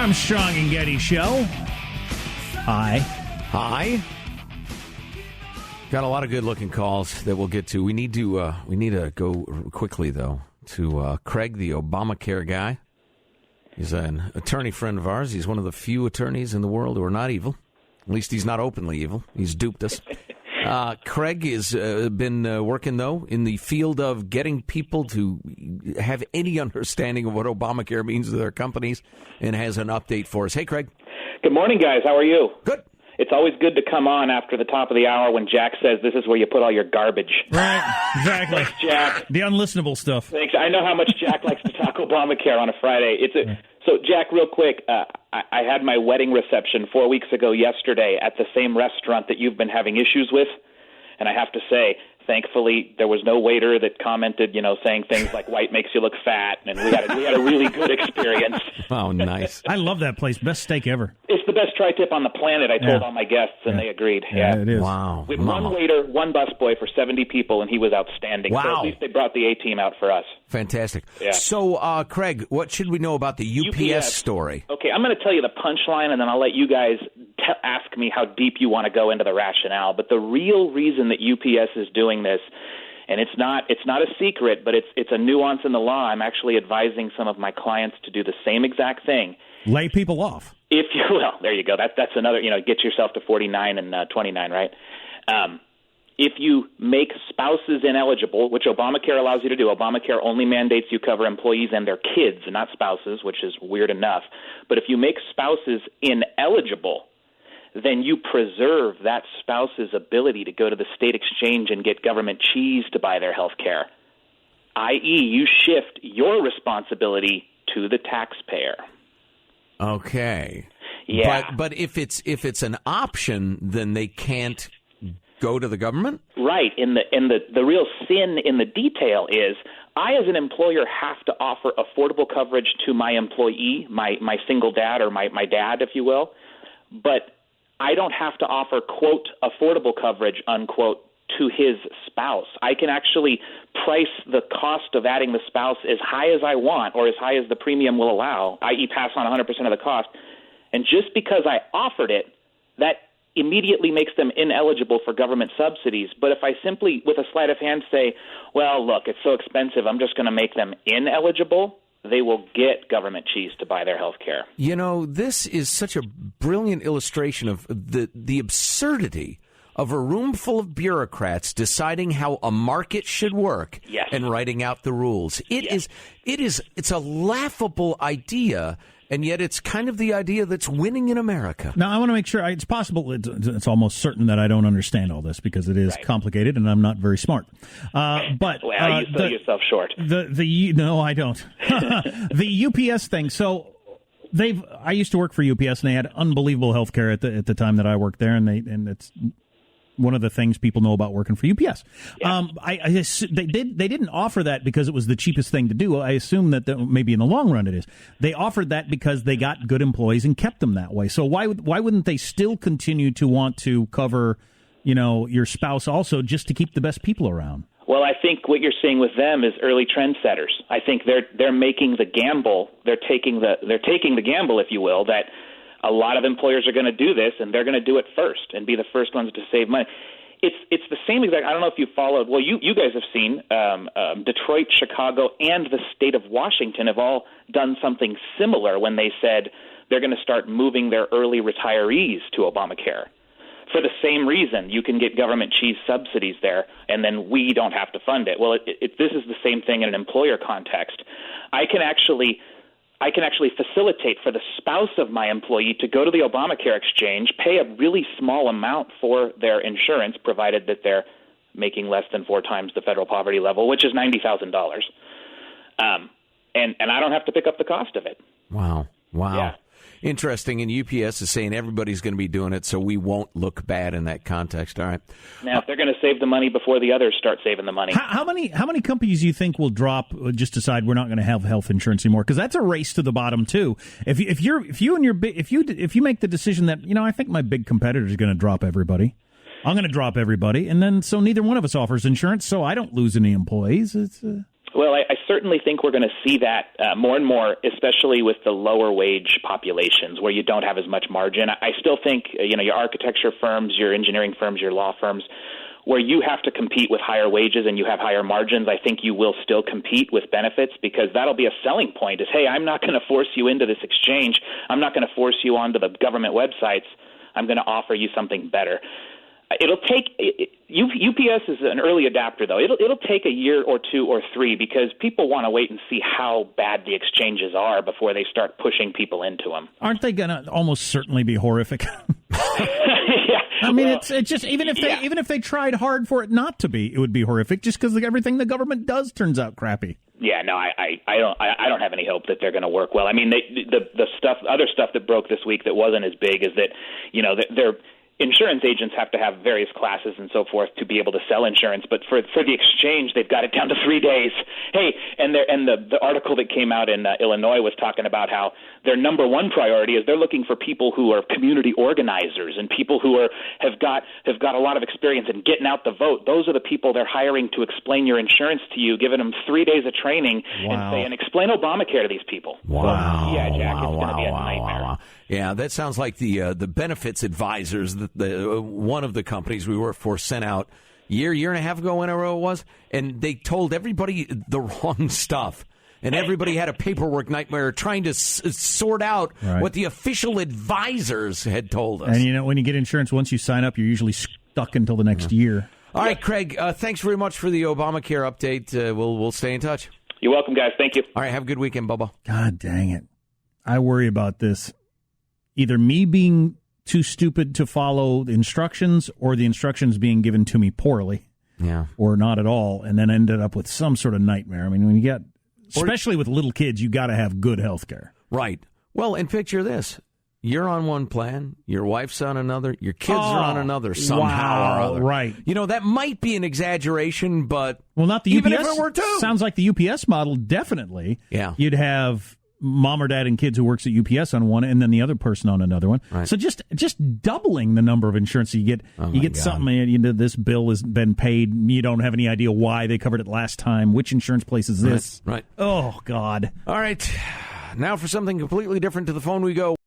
Armstrong and Getty Show. Hi. Hi. Got a lot of good-looking calls that we'll get to. We need to go quickly, though, to Craig, the Obamacare guy. He's an attorney friend of ours. He's one of the few attorneys in the world who are not evil. At least he's not openly evil. He's duped us. Craig has been working, though, in the field of getting people to have any understanding of what Obamacare means to their companies, and has an update for us. Hey, Craig. Good morning, guys. How are you? Good. It's always good to come on after the top of the hour when Jack says this is where you put all your garbage. Right, exactly. Thanks, Jack. The unlistenable stuff. Thanks. I know how much Jack likes to talk Obamacare on a Friday. So, Jack, real quick, I had my wedding reception 4 weeks ago yesterday at the same restaurant that you've been having issues with, and I have to say, thankfully, there was no waiter that commented, saying things like "white makes you look fat," and we had a really good experience. Oh, nice! I love that place. Best steak ever. It's the best tri-tip on the planet. I told all my guests, and they agreed. Yeah, it is. Wow. We had one waiter, one busboy for 70 people, and he was outstanding. Wow. So at least they brought the A-team out for us. Fantastic. Yeah. So, Craig, what should we know about the UPS story? Okay, I'm going to tell you the punchline, and then I'll let you guys ask me how deep you want to go into the rationale. But the real reason that UPS is doing this, and it's not a secret, but it's a nuance in the law. I'm actually advising some of my clients to do the same exact thing. Lay people off. Well, there you go. That's another, get yourself to 49 and 29, right? If you make spouses ineligible, which Obamacare allows you to do, Obamacare only mandates you cover employees and their kids, not spouses, which is weird enough. But if you make spouses ineligible, then you preserve that spouse's ability to go to the state exchange and get government cheese to buy their health care, i.e., you shift your responsibility to the taxpayer. Okay. Yeah. But if it's an option, then they can't go to the government? Right. And the real sin in the detail is I, as an employer, have to offer affordable coverage to my employee, my single dad or my dad, if you will, but I don't have to offer, quote, affordable coverage, unquote, to his spouse. I can actually price the cost of adding the spouse as high as I want or as high as the premium will allow, i.e. pass on 100% of the cost. And just because I offered it, that immediately makes them ineligible for government subsidies. But if I simply, with a sleight of hand, say, well, look, it's so expensive, I'm just going to make them ineligible, they will get government cheese to buy their health care. This is such a brilliant illustration of the absurdity of a room full of bureaucrats deciding how a market should work and writing out the rules. It's a laughable idea, and yet it's kind of the idea that's winning in America. Now, I want to make sure it's possible. It's almost certain that I don't understand all this because it is complicated and I'm not very smart. But you sell yourself short. No, I don't. The UPS thing. So I used to work for UPS, and they had unbelievable health care at the time that I worked there, and it's one of the things people know about working for UPS. Yeah. They didn't offer that because it was the cheapest thing to do. I assume that maybe in the long run it is. They offered that because they got good employees and kept them that way. So why wouldn't they still continue to want to cover, your spouse also, just to keep the best people around? Well, I think what you're seeing with them is early trendsetters. I think they're making the gamble. They're taking the gamble, if you will, that a lot of employers are going to do this, and they're going to do it first and be the first ones to save money. It's the same exact. I don't know if you followed. Well, you guys have seen Detroit, Chicago, and the state of Washington have all done something similar when they said they're going to start moving their early retirees to Obamacare. For the same reason, you can get government cheese subsidies there, and then we don't have to fund it. Well, this is the same thing in an employer context. I can actually facilitate for the spouse of my employee to go to the Obamacare exchange, pay a really small amount for their insurance, provided that they're making less than 4 times the federal poverty level, which is $90,000. And I don't have to pick up the cost of it. Wow. Yeah. Interesting, and UPS is saying everybody's going to be doing it, so we won't look bad in that context. All right. Now, if they're going to save the money before the others start saving the money. How many companies do you think will drop, just decide we're not going to have health insurance anymore? Because that's a race to the bottom too. If you make the decision that I think my big competitor is going to drop everybody, I'm going to drop everybody, and then so neither one of us offers insurance, so I don't lose any employees. Well, I certainly think we're going to see that more and more, especially with the lower wage populations where you don't have as much margin. I still think, your architecture firms, your engineering firms, your law firms, where you have to compete with higher wages and you have higher margins, I think you will still compete with benefits because that'll be a selling point is, hey, I'm not going to force you into this exchange. I'm not going to force you onto the government websites. I'm going to offer you something better. It'll take UPS is an early adapter, though. It'll take a year or 2 or 3 because people want to wait and see how bad the exchanges are before they start pushing people into them. Aren't they going to almost certainly be horrific? Yeah. I mean, it's just even if they tried hard for it not to be, it would be horrific just because everything the government does turns out crappy. Yeah, no, I don't have any hope that they're going to work well. I mean, other stuff that broke this week that wasn't as big is that they're insurance agents have to have various classes and so forth to be able to sell insurance, but for the exchange, they've got it down to 3 days. Hey, and the article that came out in Illinois was talking about how their number one priority is they're looking for people who are community organizers and people who have got a lot of experience in getting out the vote. Those are the people they're hiring to explain your insurance to you, giving them 3 days of training and saying, explain ObamaCare to these people. Wow. So, yeah, Jack, it's going to be a nightmare. Wow. Yeah, that sounds like the benefits advisors that one of the companies we work for sent out year and a half ago, whenever it was, and they told everybody the wrong stuff. And everybody had a paperwork nightmare trying to sort out what the official advisors had told us. And, when you get insurance, once you sign up, you're usually stuck until the next year. All right, Craig, thanks very much for the Obamacare update. We'll stay in touch. You're welcome, guys. Thank you. All right, have a good weekend, Bubba. God dang it. I worry about this. Either me being too stupid to follow the instructions or the instructions being given to me poorly. Yeah. Or not at all, and then ended up with some sort of nightmare. I mean, when you get, especially with little kids, you got to have good health care. Right. Well, and picture this. You're on one plan, your wife's on another, your kids are on another somehow or other. Right. That might be an exaggeration, but not the even UPS. If it were too. Sounds like the UPS model, definitely. Yeah. You'd have mom or dad and kids who works at UPS on one, and then the other person on another one. Right. So just doubling the number of insurance you get. You get something. This bill has been paid. You don't have any idea why they covered it last time. Which insurance place is this? Right. Oh God. All right. Now for something completely different. To the phone we go.